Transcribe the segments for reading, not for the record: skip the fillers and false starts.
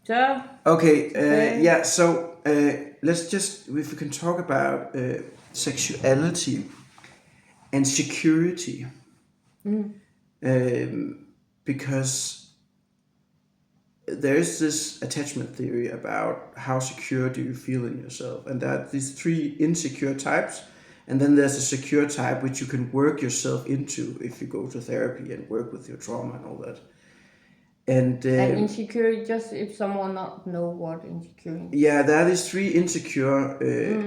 Okay. Yeah. So let's just, if we can talk about sexuality and security, because there's this attachment theory about how secure do you feel in yourself, and that these three insecure types, and then there's a secure type which you can work yourself into if you go to therapy and work with your trauma and all that. And insecure, just if someone not know what insecure is. yeah, there are these three insecure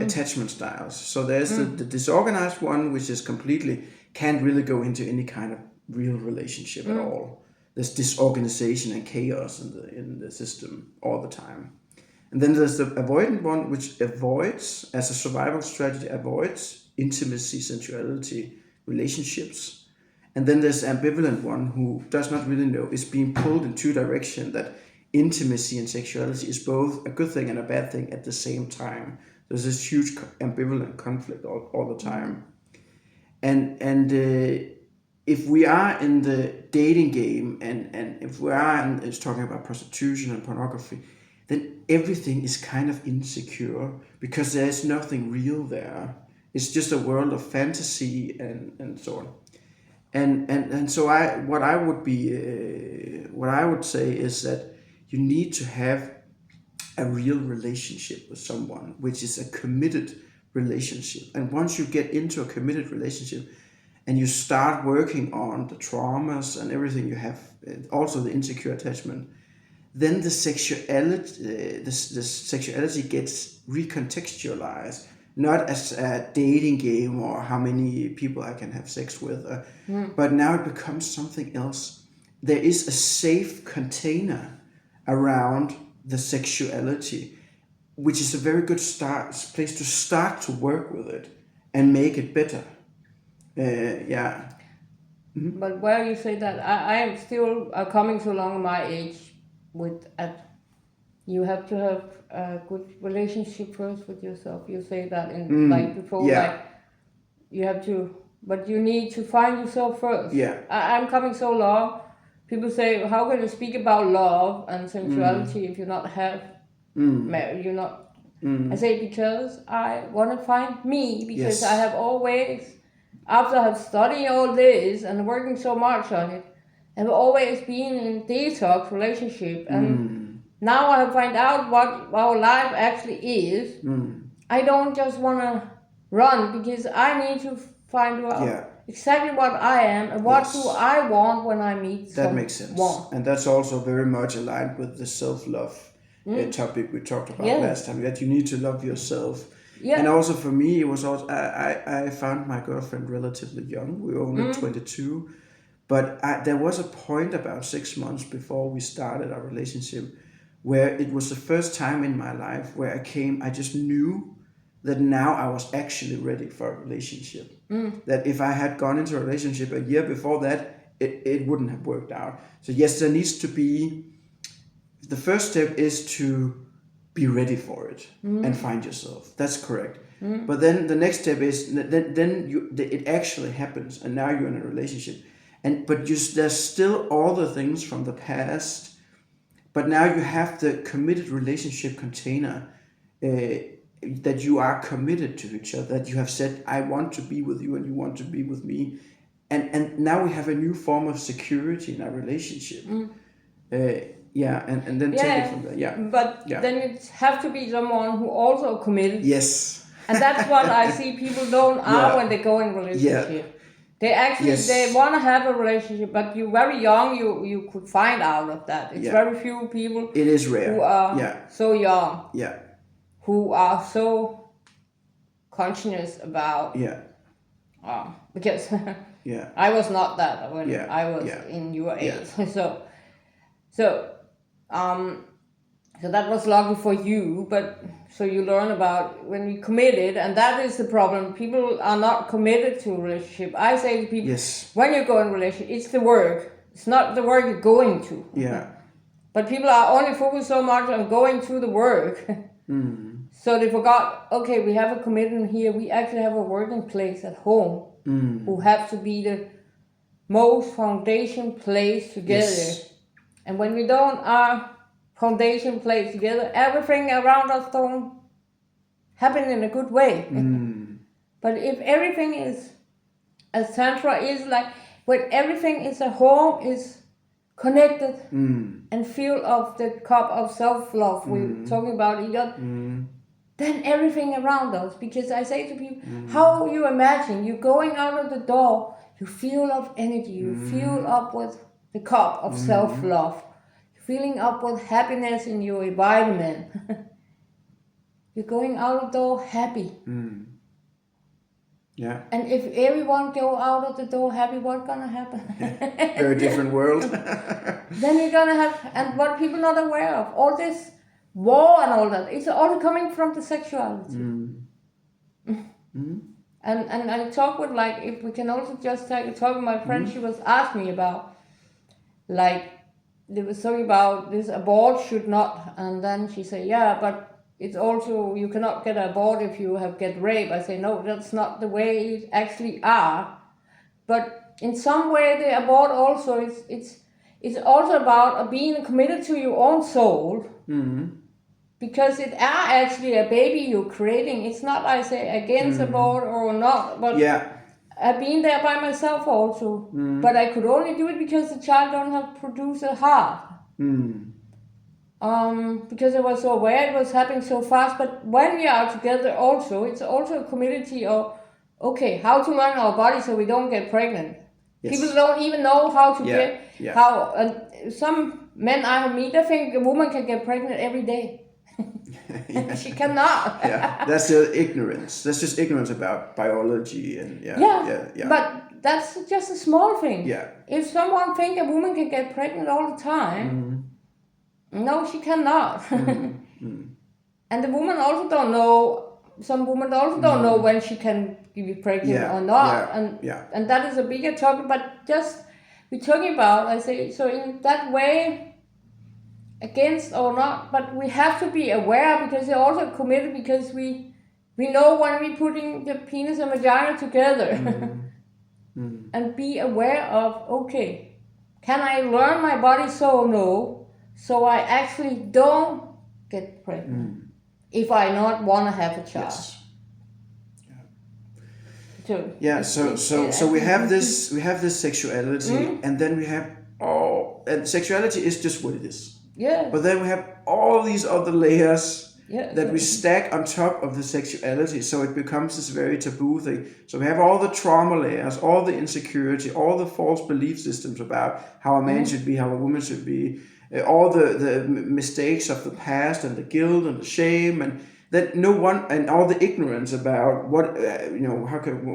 attachment styles. So there's the disorganized one, which is completely can't really go into any kind of real relationship at all. There's disorganization and chaos in the system all the time. And then there's the avoidant one, which avoids, as a survival strategy, avoids intimacy, sensuality, relationships. And then there's the ambivalent one who does not really know, is being pulled in two directions, that intimacy and sexuality is both a good thing and a bad thing at the same time. There's this huge ambivalent conflict all the time. And if we are in the dating game, and if we are it's talking about prostitution and pornography, then everything is kind of insecure because there is nothing real there. It's just a world of fantasy and so on. And so what I would say is that you need to have a real relationship with someone, which is a committed relationship. And once you get into a committed relationship and you start working on the traumas and everything you have, also the insecure attachment, then the sexuality gets recontextualized, not as a dating game or how many people I can have sex with, but now it becomes something else. There is a safe container around the sexuality, which is a very good place to start to work with it and make it better. Yeah. But where you say that, I am still coming so along my age with you have to have a good relationship first with yourself. You say that in like before, like you have to, but you need to find yourself first. Yeah. I'm coming so long. People say, how can you speak about love and sensuality if you not have married? You're not. I say because I want to find me, because I have always, after I have studied all this and working so much on it, I've always been in detox relationship, and now I have find out what our life actually is. I don't just want to run, because I need to find out exactly what I am and what do I want when I meet someone. That makes sense. And that's also very much aligned with the self-love topic we talked about last time, that you need to love yourself. Yeah. And also for me, it was also, I found my girlfriend relatively young. We were only 22. But there was a point about 6 months before we started our relationship where it was the first time in my life where I just knew that now I was actually ready for a relationship. That if I had gone into a relationship a year before that, it wouldn't have worked out. So yes, there needs to be, the first step is to be ready for it and find yourself. That's correct. But then the next step is it actually happens, and now you're in a relationship. But there's still all the things from the past, but now you have the committed relationship container that you are committed to each other, that you have said, I want to be with you and you want to be with me. And now we have a new form of security in our relationship. And then take it from there. But then it have to be someone who also committed. Yes. And that's what I see people don't are when they go in relationship. They actually they want to have a relationship, but you're very young. You could find out of that. It's very few people. It is rare. Who are so young. Yeah. Who are so conscious about. Because I was not that when I was in your age. So that was lucky for you, but so you learn about when you committed, and that is the problem. People are not committed to a relationship. I say to people, when you go in a relationship, it's the work. It's not the work you're going to. Yeah. But people are only focused so much on going to the work. So they forgot, okay, we have a commitment here. We actually have a working place at home who have to be the most foundation place together. And when we don't are foundation place together, everything around us don't happen in a good way. But if everything is, as Tantra is like, when everything is a home, is connected and filled of the cup of self-love we're talking about, then everything around us, because I say to people, how you imagine you going out of the door, you feel of energy, you feel up with the cup of self-love, feeling up with happiness in your environment. You're going out of the door happy. Yeah. And if everyone go out of the door happy, what's gonna happen? Very different world. Then you're gonna have, and what people not aware of, all this war and all that, it's all coming from the sexuality. And I talk with, like, if we can also just take a talk with my friend, she was asking me about, like, they were talking about this abort should not, and then she said, yeah, but it's also, you cannot get abort if you have get rape. I say, no, that's not the way it actually are. But in some way, the abort also it's also about being committed to your own soul. Because it are actually a baby you're creating. It's not, I say, against abort or not, but I've been there by myself also. But I could only do it because the child don't have produced a heart. Because I was so aware it was happening so fast. But when we are together also, it's also a community of, okay, how to learn our body so we don't get pregnant. Yes. People don't even know how to get, how, some men I meet, I think a woman can get pregnant every day. She cannot. That's the ignorance. That's just ignorance about biology and But that's just a small thing. Yeah. If someone think a woman can get pregnant all the time, no, she cannot. And the woman also don't know. Some women also don't know when she can be pregnant or not. And that is a bigger topic. But just we're talking about, I say, so in that way. Against or not, but we have to be aware, because they're also committed, because we know when we're putting the penis and vagina together. And be aware of, okay, can I learn my body so I actually don't get pregnant if I not want to have a child. So we have this sexuality, and then we have and sexuality is just what it is. Yeah. But then we have all these other layers that we stack on top of the sexuality, so it becomes this very taboo thing. So we have all the trauma layers, all the insecurity, all the false belief systems about how a man should be, how a woman should be, all the mistakes of the past, and the guilt and the shame, and that no one, and all the ignorance about what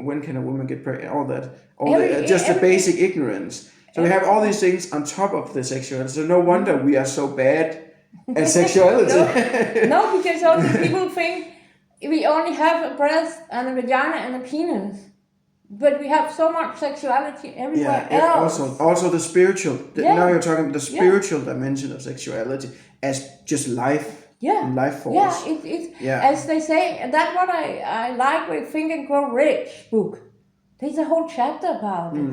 when can a woman get pregnant, all that, the basic ignorance. So we have all these things on top of the sexuality. So no wonder we are so bad at sexuality. No, because also people think we only have a breast and a vagina and a penis. But we have so much sexuality everywhere else. Also the spiritual. Now you're talking the spiritual dimension of sexuality as just life. Life force. As they say, that's what I like with Think and Grow Rich book. There's a whole chapter about it.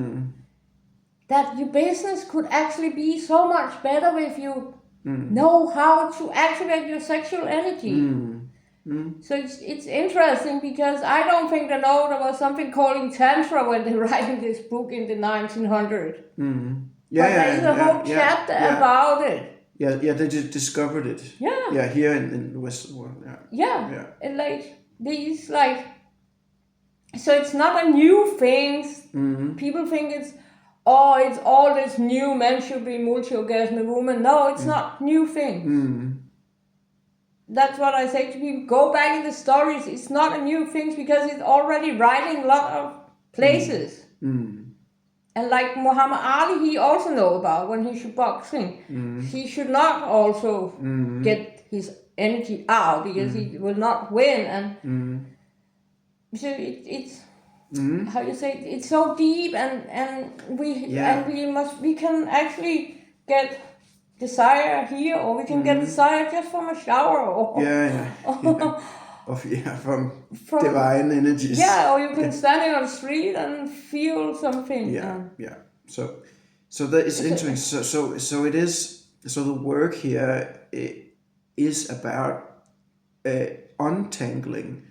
That your business could actually be so much better if you know how to activate your sexual energy. So it's interesting, because I don't think they know there was something called Tantra when they writing this book in the 1900s. But there's a whole chapter about it. They just discovered it. Here in the Western world. And like these, like, so it's not a new thing. People think it's all this new, men should be multi-orgasmic women. No, it's not new thing. That's what I say to people. Go back in the stories. It's not a new thing, because it's already writing a lot of places. And like Muhammad Ali, he also know about when he should boxing. He should not also get his energy out, because he will not win. And so it's how you say, it's so deep, and we can actually get desire here, or we can get desire just from a shower, or from divine energies. Or you can stand on the street and feel something. So that is interesting. So it is. So the work here is about untangling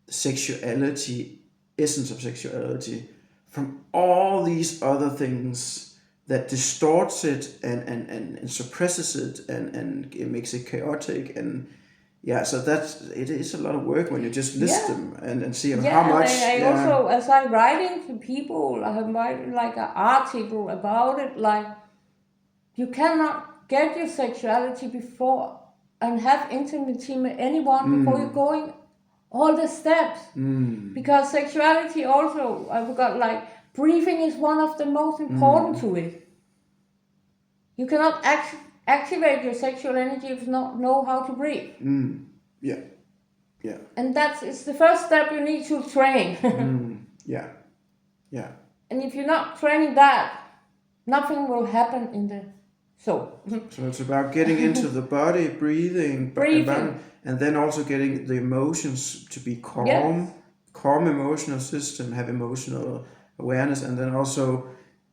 sexuality, essence of sexuality, from all these other things that distorts it and suppresses it and it makes it chaotic. And so it is a lot of work when you just list them and see how much. I also, as I'm writing to people, I have written like an article about it, like you cannot get your sexuality before and have intimacy with anyone before you're going all the steps. Because sexuality also, I forgot, like breathing is one of the most important to it. You cannot activate your sexual energy if you not know how to breathe. Yeah. And it's the first step you need to train. Yeah. And if you're not training that, nothing will happen in the soul. So it's about getting into the body, breathing, and then also getting the emotions to be calm, calm emotional system, have emotional awareness, and then also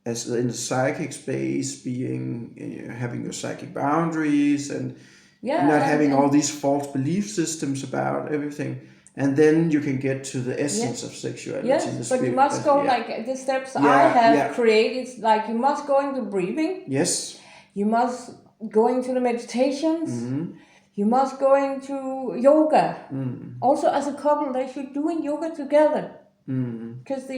as in the psychic space, having your psychic boundaries and not having all these false belief systems about everything. And then you can get to the essence of sexuality. Yes, but you must go like the steps I have created. Like you must go into breathing. Yes. You must go into the meditations. You must go into yoga. Also, as a couple, they should doing yoga together. Because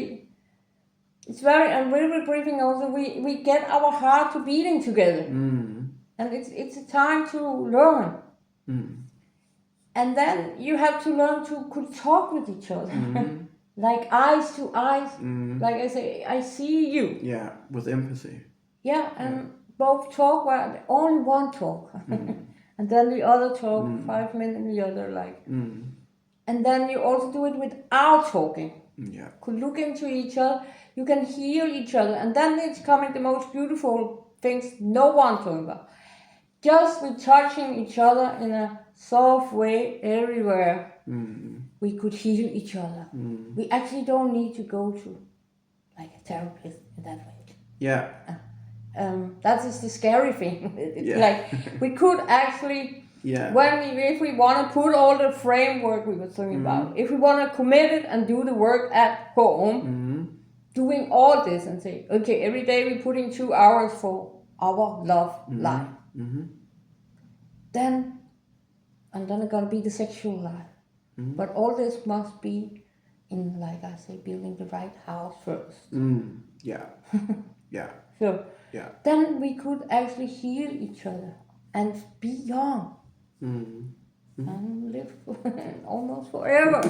it's very, and with breathing also, we get our heart to beating together. And it's a time to learn. And then you have to learn to could talk with each other. Like eyes to eyes. Like I say, I see you. Yeah, with empathy. Yeah, and both talk where only one talk. And then the other talk 5 minutes and the other like. And then you also do it without talking. Yeah. Could look into each other. You can heal each other. And then it's coming the most beautiful things no one talking about. Just with touching each other in a soft way everywhere, we could heal each other. We actually don't need to go to like a therapist in that way. Yeah. That is the scary thing. Like we could actually, if we want to put all the framework we were talking about, if we want to commit it and do the work at home, doing all this and say, okay, every day we put in 2 hours for our love life. Then it's gonna be the sexual life. But all this must be in, like I say, building the right house first. Yeah. So then we could actually heal each other and be young. And live almost forever.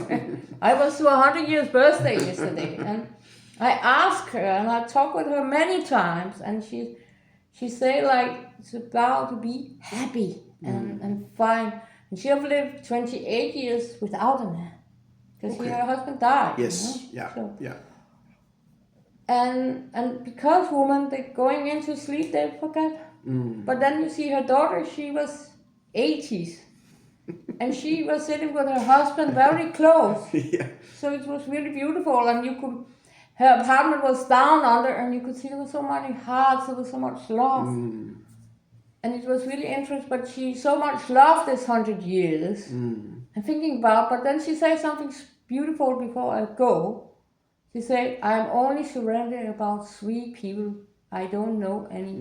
I was to 100 years birthday yesterday, and I asked her, and I talked with her many times, and she said like it's about to be happy and fine. And she have lived 28 years without a man because her husband died. Yes. And because women, they're going into sleep, they forget. But then you see her daughter, she was 80s. And she was sitting with her husband very close. So it was really beautiful. And her apartment was down under, and you could see there were so many hearts, there was so much love. And it was really interesting, but she so much loved this 100 years. And thinking about, but then she said something beautiful before I go. She said, I'm only surrendered about 3 people. I don't know any.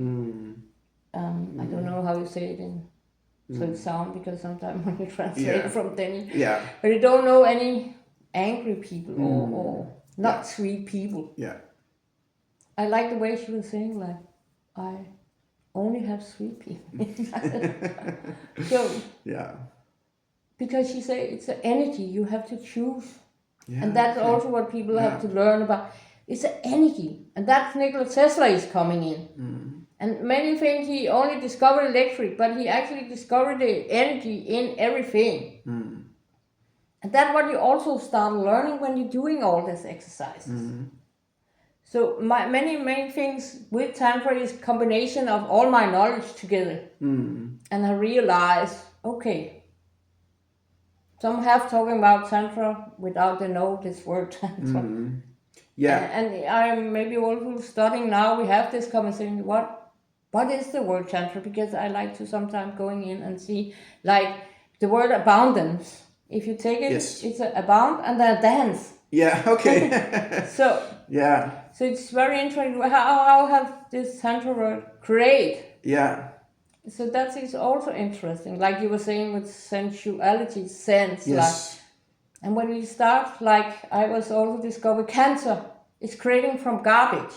I don't know how you say it in so it sound, because sometimes when you translate from Danish. But I don't know any angry people or not sweet people. I like the way she was saying, like, I only have sweet people. So, because she said it's an energy, you have to choose. And that's also what people have to learn about. It's an energy. And that's Nikola Tesla is coming in. And many think he only discovered electric, but he actually discovered the energy in everything. And that's what you also start learning when you're doing all these exercises. So many things with Tantra is combination of all my knowledge together. And I realized, okay, some have talking about Tantra without they know this word Tantra. And I'm maybe also studying now, we have this conversation, what what is the word tantra? Because I like to sometimes going in and see, like, the word abundance. If you take it, Yes. it's a abound and a dance. Yeah, okay. So Yeah, so it's very interesting how have this tantra word create. yeah, So that is also interesting. Like you were saying with sensuality, sense, like, yes. and when we start, like I was also discovered cancer is creating from garbage.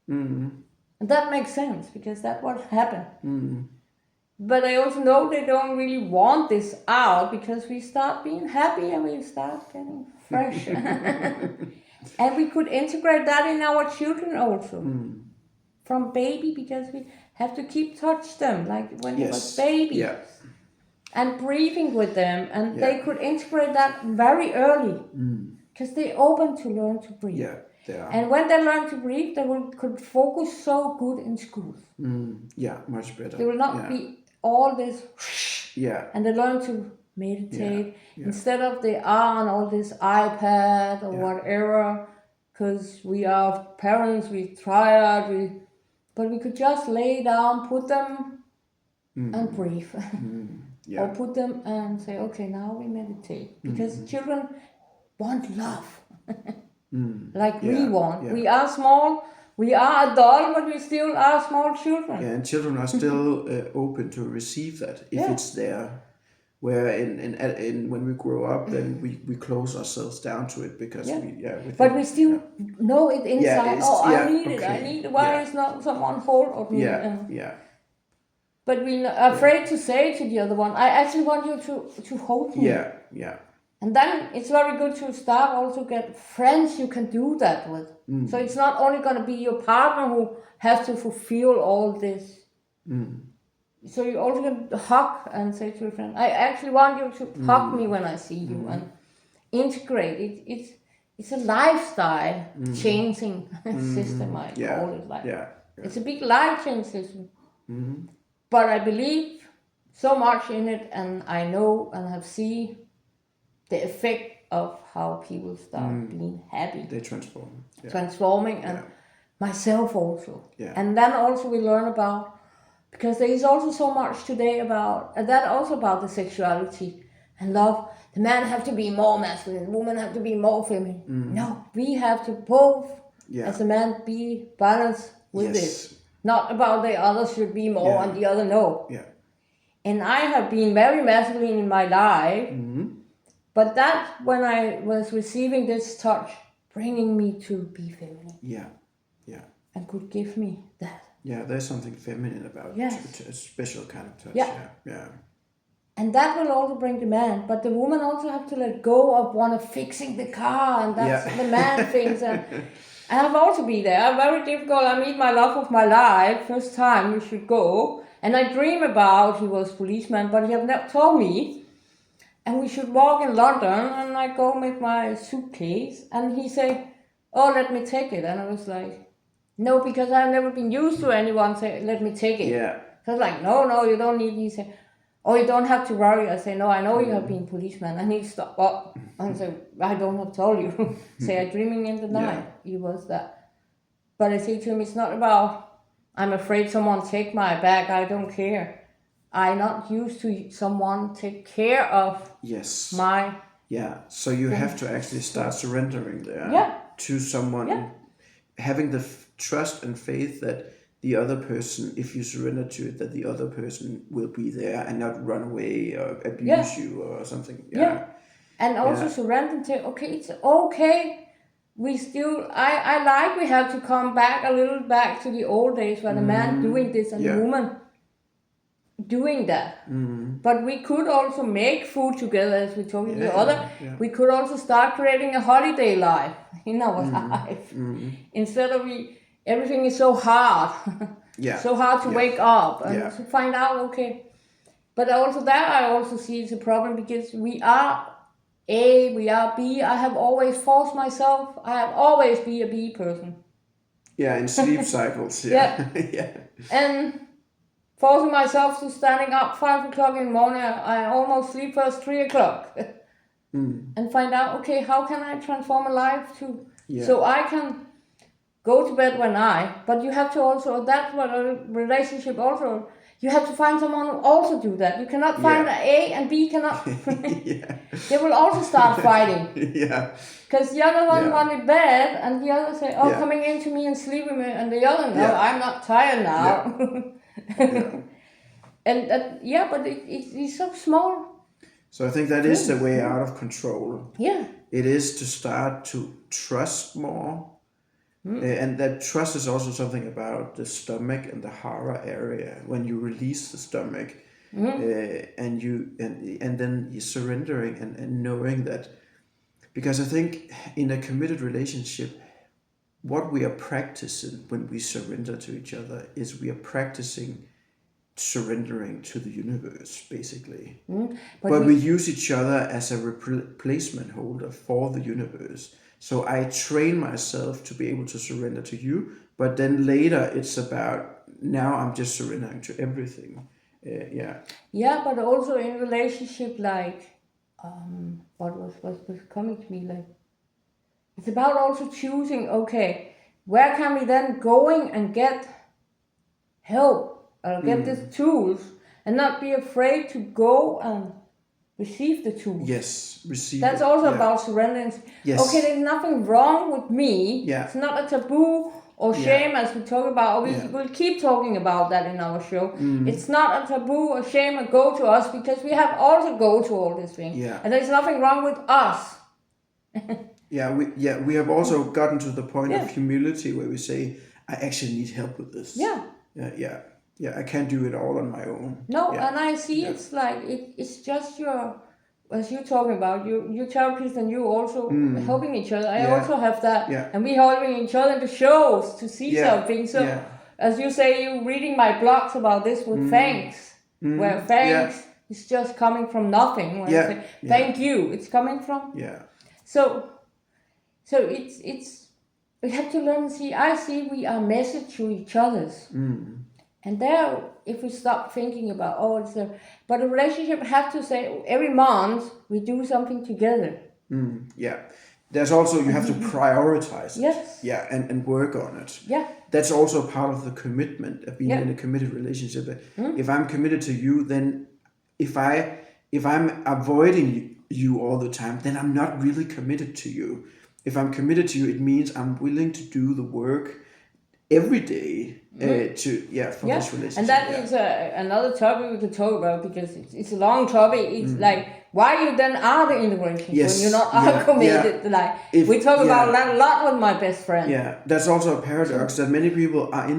And that makes sense because that's what happened. But I also know they don't really want this out because we start being happy and we start getting fresh. And we could integrate that in our children also. From baby, because we have to keep touch them like when they was baby. Yeah. And breathing with them, and Yeah. they could integrate that very early because they're open to learn to breathe. Yeah, they are. And when they learn to breathe, they could focus so good in schools. Yeah, much better. They will not be all this. Yeah. And they learn to meditate instead of they are on all this iPad or whatever. Because we are parents, we tired, but we could just lay down, put them and breathe. Yeah. Or put them and say, okay, now we meditate. Because children want love. Like we want. Yeah. We are small, we are adult, but we still are small children. Yeah, and children are still open to receive that if it's there. Where in when we grow up, then we close ourselves down to it because we but we still know it inside. I need it. I need it. Why is not someone hold of me? Yeah. But we're afraid to say to the other one, I actually want you to hold me. Yeah. And then it's very good to start also get friends you can do that with. So it's not only going to be your partner who has to fulfill all this. So you also can hug and say to your friend, I actually want you to hug me when I see you and integrate it. It's a lifestyle changing system, I call it like. It's a big life change system. But I believe so much in it, and I know and have seen the effect of how people start being happy. They transform. Transforming, and myself also. Yeah. And then also we learn about, because there is also so much today about, and that also about the sexuality and love. The man have to be more masculine, the woman have to be more feminine. No, we have to both, as a man, be balanced with this. Not about the other should be more and the other no. Yeah. And I have been very masculine in my life, but that when I was receiving this touch, bringing me to be feminine. Yeah. And could give me that. Yeah, there's something feminine about it, a special kind of touch. Yeah. And that will also bring the man, but the woman also have to let go of one of fixing the car, and that's the man things. And I have also been there. I'm very difficult. I meet my love of my life. First time we should go, and I dream about he was policeman, but he have never told me. And we should walk in London, and I go with my suitcase, and he say, "Oh, let me take it," and I was like, "No, because I've never been used to anyone say, let me take it." Yeah. So I was like, no, you don't need. He said, "Oh, you don't have to worry." I say, "No, I know you have been policeman." And he stopped up and said, "I don't have told you." Say, "I dreaming in the night." He was that. But I say to him, it's not about, I'm afraid someone take my bag. I don't care. I'm not used to someone take care of my... Yeah, so you have to actually start surrendering there to someone, having the trust and faith that the other person, if you surrender to it, that the other person will be there and not run away or abuse you or something. And also surrender and say, okay, it's okay. We still, I like we have to come back a little back to the old days where the man doing this and the woman doing that. But we could also make food together, as we talked the other. We could also start creating a holiday life in our life. Instead of everything is so hard. So hard to wake up and to find out, okay. But also that I also see is a problem because we are A, we are B. I have always forced myself. I have always been a B person. Yeah, in sleep cycles. And forcing myself to standing up 5 o'clock in the morning, I almost sleep first 3 o'clock. And find out, okay, how can I transform a life to so I can go to bed but you have to also, that's what a relationship also, you have to find someone who also do that. You cannot find A and B cannot, they will also start fighting. Because the other one wanted bed, and the other say, coming into me and sleep with me, and the other, no, I'm not tired now. And that, but it's so small. So I think that is the way out of control. Yeah. It is to start to trust more. And that trust is also something about the stomach and the hara area. When you release the stomach, and then you're surrendering and knowing that, because I think in a committed relationship, what we are practicing when we surrender to each other is we are practicing surrendering to the universe, basically. But we use each other as a replacement holder for the universe. So I train myself to be able to surrender to you, but then later it's about, now I'm just surrendering to everything. Yeah, but also in relationship, like, what was coming to me, like, it's about also choosing, okay, where can we then going and get help, or get these tools, and not be afraid to go and receive the tools. Yes, receive. That's also about surrendering. Yes. Okay, there's nothing wrong with me. Yeah. It's not a taboo or shame, as we talk about. We will keep talking about that in our show. It's not a taboo or shame or go to us, because we have also go to all these things. Yeah. And there's nothing wrong with us. We have also gotten to the point of humility where we say, I actually need help with this. Yeah, I can't do it all on my own. No, and I see it's like, it's just your, as you're talking about, you therapists and you also helping each other. I also have that. And we helping each other in the shows to see something. So, as you say, you reading my blogs about this with thanks, where thanks is just coming from nothing. When I say, thank you, it's coming from. So it's, we have to learn to see, I see we are message to each other's. And there, if we stop thinking about, but a relationship have to say, every month we do something together. There's also, you have to prioritize it. Yes. And work on it. That's also part of the commitment of being in a committed relationship. If I'm committed to you, then if I'm avoiding you all the time, then I'm not really committed to you. If I'm committed to you, it means I'm willing to do the work every day for this relationship. And that is another topic we could talk about, because it's a long topic. It's like, why you then are in the relationship when you're not committed. Like, we talk about that a lot with my best friend. That's also a paradox, that many people are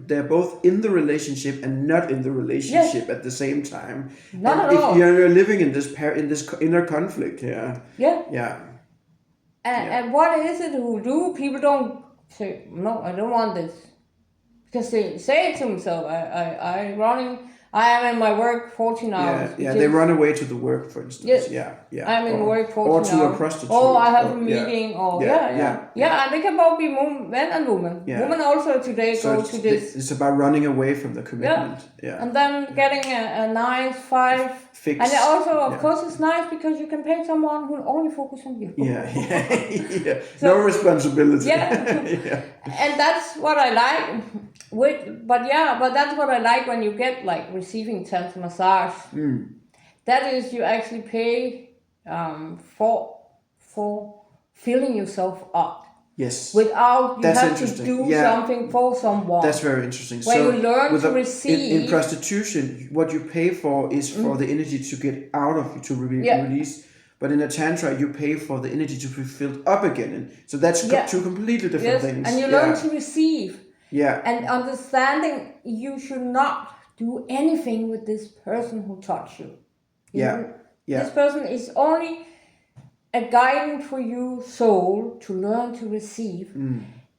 they're both in the relationship and not in the relationship at the same time. Not at all. If you're living in this inner conflict, And what is it who do? People don't say, no, I don't want this. Because they say it to themselves, I am in my work 14 hours. They run away to the work, for instance. I'm in work 14 hours. Or to a prostitute. Oh, I have a meeting. And they can both be men and women. Women also today go to this. It's about running away from the commitment. And then getting a nice 5 fix. And also, of course, it's nice because you can pay someone who only focus on you. So, no responsibility. And that's what I like. But that's what I like when you get like receiving tantra massage. That is, you actually pay for filling yourself up. Yes. Without you have to do something for someone. That's very interesting. When you learn to receive. In prostitution, what you pay for is for the energy to get out of you, to release. But in a tantra, you pay for the energy to be filled up again. And so that's two completely different things. And you learn to receive. And understanding you should not do anything with this person who touched you. This person is only a guidance for you, soul, to learn to receive.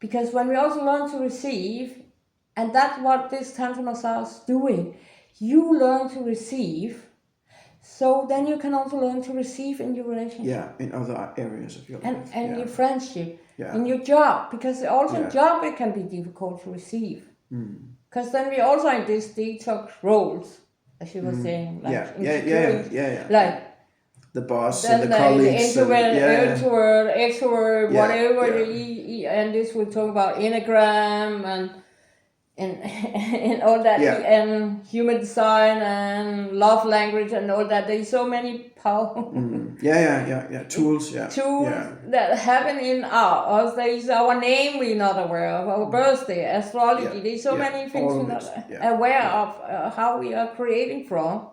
Because when we also learn to receive, and that's what this tantra massage is doing, you learn to receive, so then you can also learn to receive in your relationship. In other areas of your life. And your friendship, in your job, because also in job it can be difficult to receive. Because then we also in this detox roles, as you were saying, like the boss Then and the colleagues. the introvert, Yeah. introvert, extrovert, Yeah, whatever. yeah. And this we talk about enneagram and all that, Yeah. and human design and love language and all that. There's so many Yeah. Tools, yeah. tools that happen in us. There's our name we're not aware of, our birthday, astrology. There's so many things all we're of not it. aware of how we are creating from.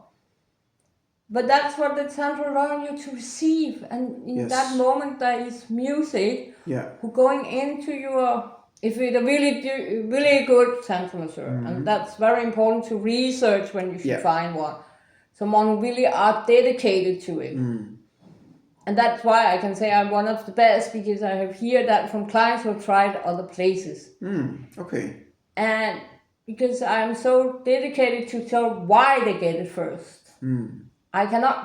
But that's what the Tantra allows you to receive. And in that moment, there is music who going into your, if you're a really good Tantra master, and that's very important to research when you should find one. Someone who really are dedicated to it. And that's why I can say I'm one of the best, because I have heard that from clients who have tried other places. Okay. And because I'm so dedicated to tell why they get it first. I cannot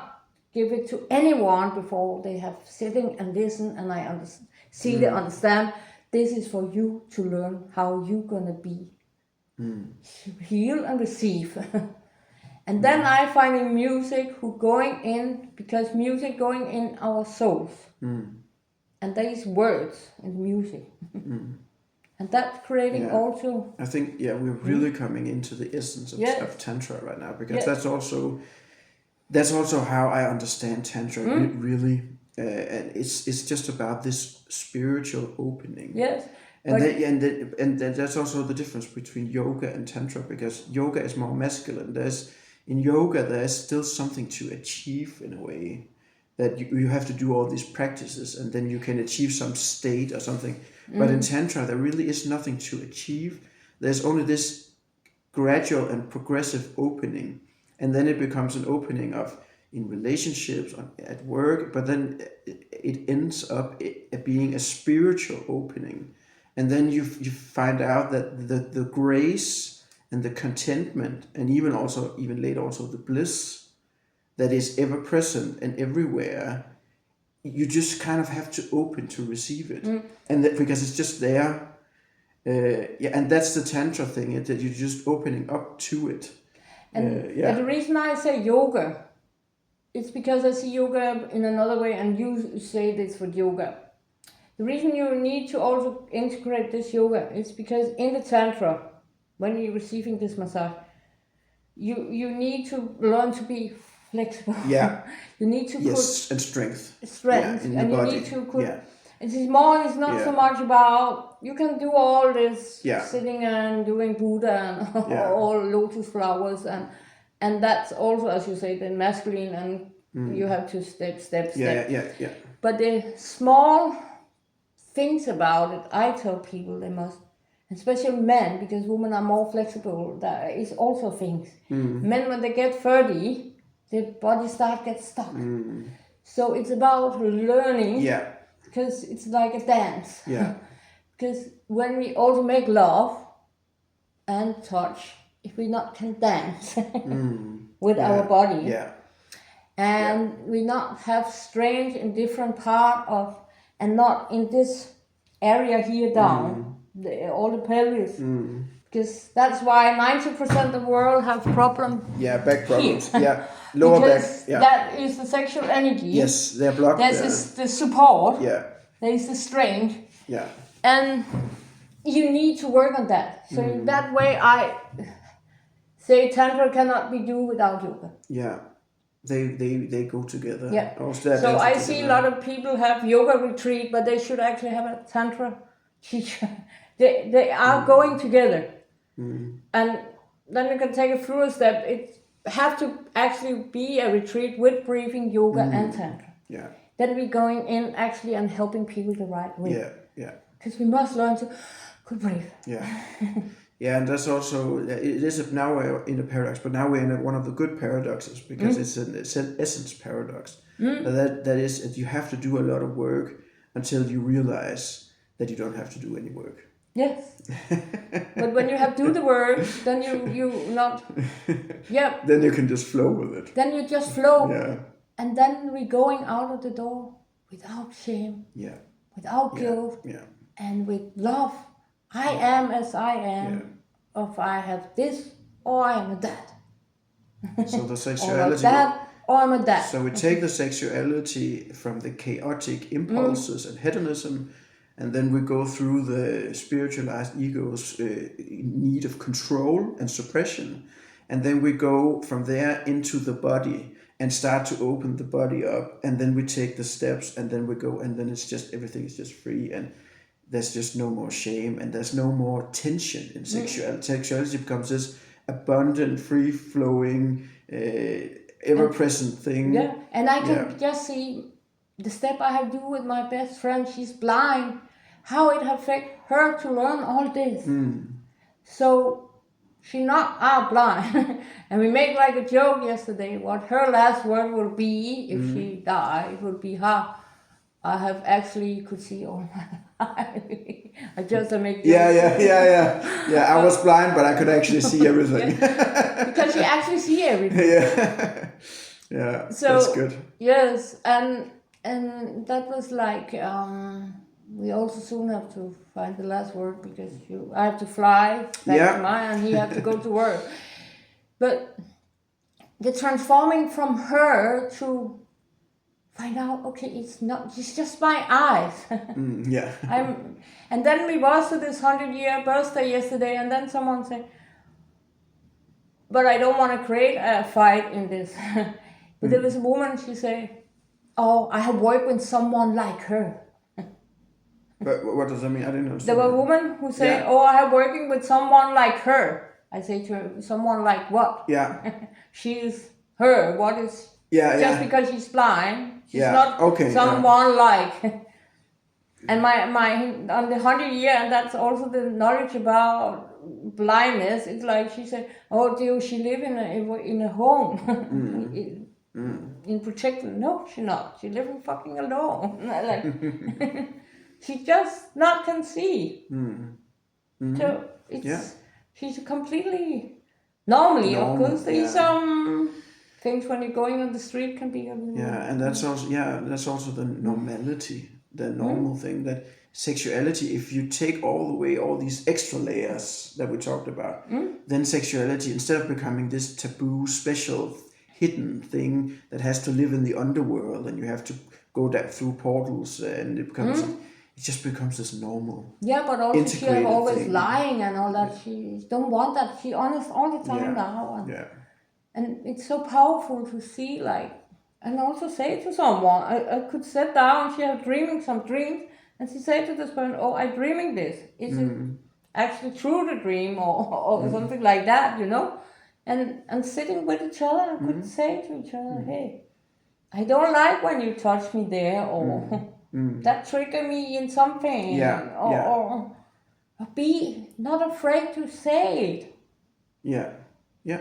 give it to anyone before they have sitting and listen, and I understand this is for you to learn how you're gonna be. Heal and receive. And then I find in music who going in, because music going in our souls. And there is words in music. And that's creating also... I think, we're really coming into the essence of Tantra right now, because that's also how I understand Tantra, really. And it's just about this spiritual opening. Yes. And that's also the difference between yoga and Tantra, because yoga is more masculine. In yoga, there's still something to achieve in a way, that you have to do all these practices and then you can achieve some state or something. But in Tantra, there really is nothing to achieve. There's only this gradual and progressive opening. And then it becomes an opening in relationships, at work, but then it ends up being a spiritual opening. And then you find out that the grace and the contentment, and even later also the bliss that is ever present and everywhere, you just kind of have to open to receive it. And that, because it's just there. And that's the Tantra thing, that you're just opening up to it. And the reason I say yoga, it's because I see yoga in another way, and you say this for yoga. The reason you need to also integrate this yoga is because in the Tantra, when you're receiving this massage, you need to learn to be flexible. Yeah. You need to put and strength. In and the you body. Need to put. It's not so much about you can do all this sitting and doing Buddha and all lotus flowers and that's also, as you say, the masculine, and you have to step. Yeah. But the small things about it, I tell people they must, especially men, because women are more flexible. There is also things. Men, when they get 30, their body starts get stuck. So it's about learning. Yeah. Because it's like a dance. Yeah. Because when we also make love and touch, if we not can dance with our body, and we not have strength in different part of, and not in this area here down, all the pelvis. Because that's why 90% of the world have problem. Back problems. Lower because back. that is the sexual energy. Yes, they're blocked. There's the support. There is the strength. And you need to work on that. So in that way, I say Tantra cannot be do without yoga. They go together. So I see a lot of people have yoga retreat, but they should actually have a Tantra teacher. They are going together. And then you can take it through a step. It have to actually be a retreat with breathing, yoga, and Tantra. Then we're going in actually and helping people the right way. Because we must learn to breathe. And that's also, it is now we're in a paradox, but now we're in one of the good paradoxes, because it's an essence paradox. That is that you have to do a lot of work until you realize that you don't have to do any work. Yes. But when you have to do the work, then you not... Then you can just flow with it. Then you just flow. And then we're going out of the door without shame. Without guilt. And with love. I am as I am. If I have this, or I am that. So the sexuality... or I'm a that. So we take the sexuality from the chaotic impulses and hedonism, and then we go through the spiritualized ego's need of control and suppression, and then we go from there into the body and start to open the body up, and then we take the steps, and then we go, and then it's just, everything is just free, and there's just no more shame, and there's no more tension in sexuality. Sexuality becomes this abundant, free-flowing, ever-present thing. Yeah, and I can just see the step I have to do with my best friend. She's blind. How it affect her to learn all this. So she not blind. And we make like a joke yesterday. What her last word will be if she die, it would be how I have actually could see all my life. I just make jokes. Yeah. I was blind, but I could actually see everything. Because you actually see everything. Yeah, so, that's good. Yes, and that was like we also soon have to find the last word because I have to fly back to mine and he have to go to work. But the transforming from her to find out, okay, it's just my eyes. And then we was to this 100-year birthday yesterday, and then someone said, but I don't want to create a fight in this. But there was a woman, she said, oh, I have worked with someone like her. But what does that mean? I didn't know. There were a woman who said, oh, I have working with someone like her. I say to her, someone like what? Yeah. She's her. What is... Just because she's blind, she's not someone like... And my on the 100-year, and that's also the knowledge about blindness. It's like she said, oh, do she live in a home? In protection? No, she not. She living fucking alone. Like she just not can see. So it's she's completely normally. Of course, there's some things when you're going on the street can be a little. And that's also the normality, the normal thing, that sexuality. If you take all these extra layers that we talked about, then sexuality, instead of becoming this taboo, special, hidden thing that has to live in the underworld and you have to go through portals, and it becomes it just becomes this normal. Yeah, but also she is always lying and all that. She don't want that. She honest all the time now. And it's so powerful to see, like, and also say to someone, I could sit down, she was dreaming some dreams, and she said to this person, oh, I'm dreaming this. Is it actually true, the dream, or something like that, you know? And sitting with each other, I could say to each other, hey, I don't like when you touch me there, or that trigger me in something, or be not afraid to say it. Yeah.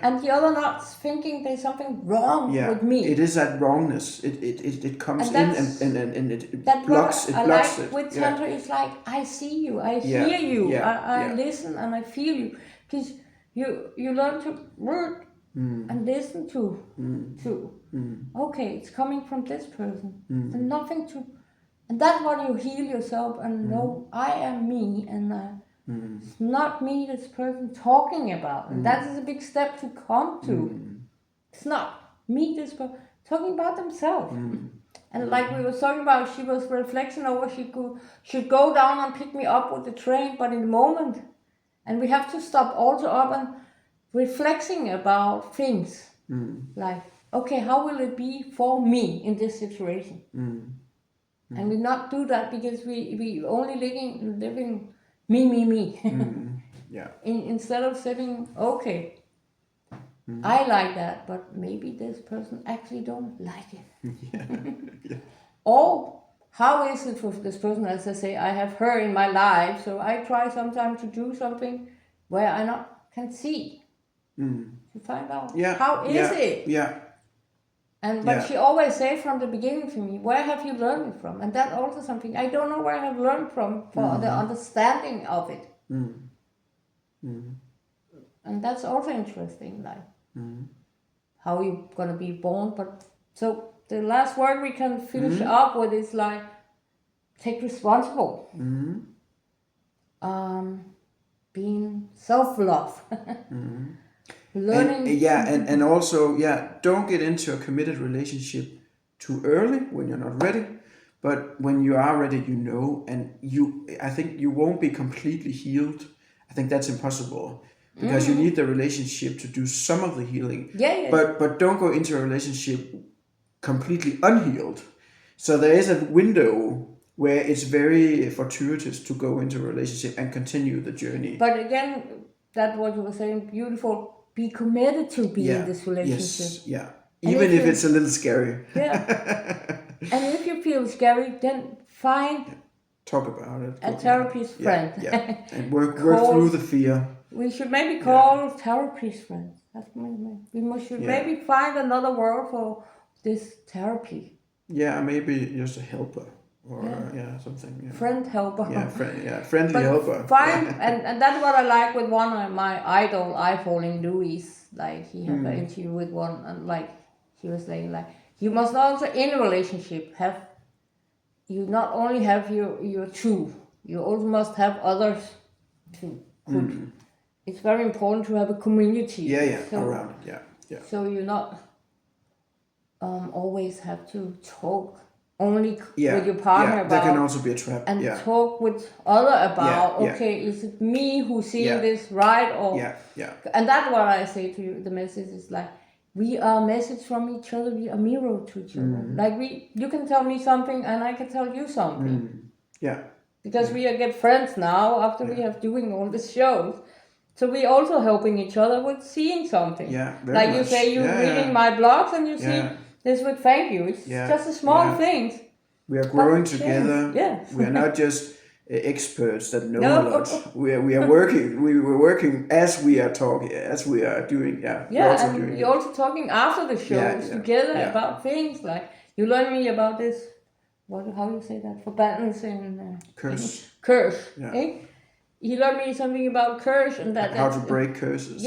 And the other not thinking there's something wrong with me. It is that wrongness. It comes in and it blocks it. Like with Tantra, it's like I see you, I hear you, I listen and I feel you. Because you learn to work and listen to okay, it's coming from this person. And nothing to, and that's what you heal yourself and know I am me, and it's not me this person talking about. And that is a big step to come to. It's not me this person talking about themselves. And like we were talking about, she was reflecting over she should go down and pick me up with the train, but in the moment. And we have to stop also up and reflecting about things. Like, okay, how will it be for me in this situation? And we not do that because we only living me. Instead of saying, okay, I like that, but maybe this person actually don't like it. Or how is it for this person? As I say, I have her in my life, so I try sometimes to do something where I not can see to find out how is it. But she always say from the beginning to me, where have you learned it from? And that's also something I don't know where I have learned from for the understanding of it. And that's also interesting, like how you're gonna be born. But so the last word we can finish up with is like take responsible. Being self-love. Learning. And also, don't get into a committed relationship too early when you're not ready. But when you are ready, and I think you won't be completely healed. I think that's impossible because you need the relationship to do some of the healing. Yeah. But don't go into a relationship completely unhealed. So there is a window where it's very fortuitous to go into a relationship and continue the journey. But again, that's what you were saying, beautiful. Be committed to be in this relationship. Yes, even if it's a little scary. Yeah. And if you feel scary, then talk about it. A therapist friend. And work through the fear. We should maybe call therapist friends. We should maybe find another word for this therapy. Yeah, maybe just a helper or something. Yeah. Friend helper. Friendly helper. Fine, and that's what I like with one of my idol, I Falling Louis. Like he had an interview with one, and like he was saying, like you must also in a relationship you not only have your two, you also must have others too. It's very important to have a community. Around. So you not always have to talk only with your partner about. That can also be a trap. And talk with other about. Okay, is it me who's seeing this right or? And that's what I say to you. The message is like, we are a message from each other. We are mirror to each other. Like you can tell me something and I can tell you something. Because we are good friends now after we have doing all the shows. So we also helping each other with seeing something. Like you say, you're reading my blogs and you see this with thank you. It's just a small things. We are growing together. We are not just experts that know a lot. We are working. We're working as we are talking, as we are doing. We're also talking after the shows together about things like you learn me about this. How you say that? Forbannance in curse. Curse. Eh? He learned me something about curse and that. How to break curses.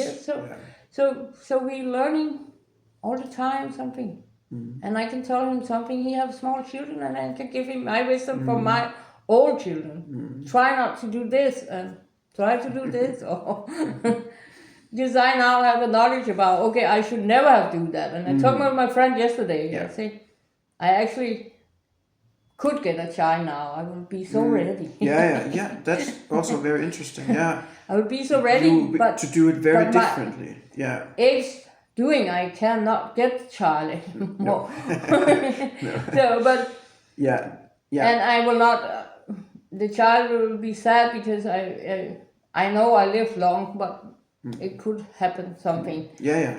So we learning all the time something. And I can tell him something. He has small children, and I can give him my wisdom from my old children. Try not to do this, and try to do this. Or because I now have a knowledge about. Okay, I should never have do that. And I talked with my friend yesterday. I say, I actually could get a child now. I will be so ready. That's also very interesting. I would be so ready, but to do it very differently. Age doing, I cannot get a child anymore. So, but and I will not. The child will be sad because I know I live long, but it could happen something.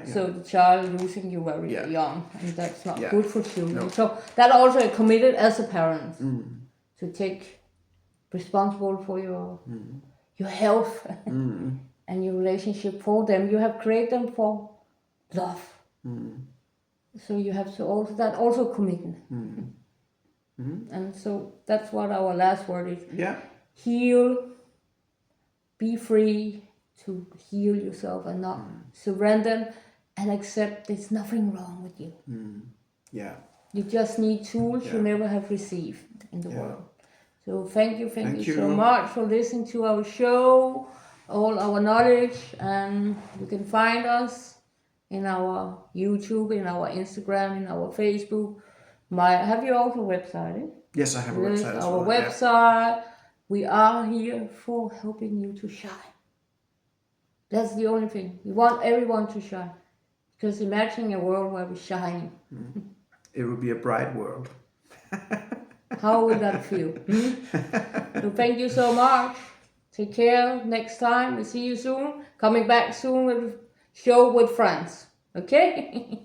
So the child losing you very young, and that's not good for children. So that also committed as a parent to take responsible for your health and your relationship for them. You have created them for love. So you have to also commitment. And so that's what our last word is. Heal. Be free to heal yourself and not surrender and accept there's nothing wrong with you. You just need tools you never have received in the world. So thank you so much for listening to our show, all our knowledge, and you can find us in our YouTube, in our Instagram, in our Facebook. Have you also a website? Yes, I have a website as well. Our website. We are here for helping you to shine. That's the only thing. We want everyone to shine. Because imagine a world where we're shining. It would be a bright world. How would that feel? So thank you so much. Take care. Next time. We'll see you soon. Coming back soon with a show with friends. Okay?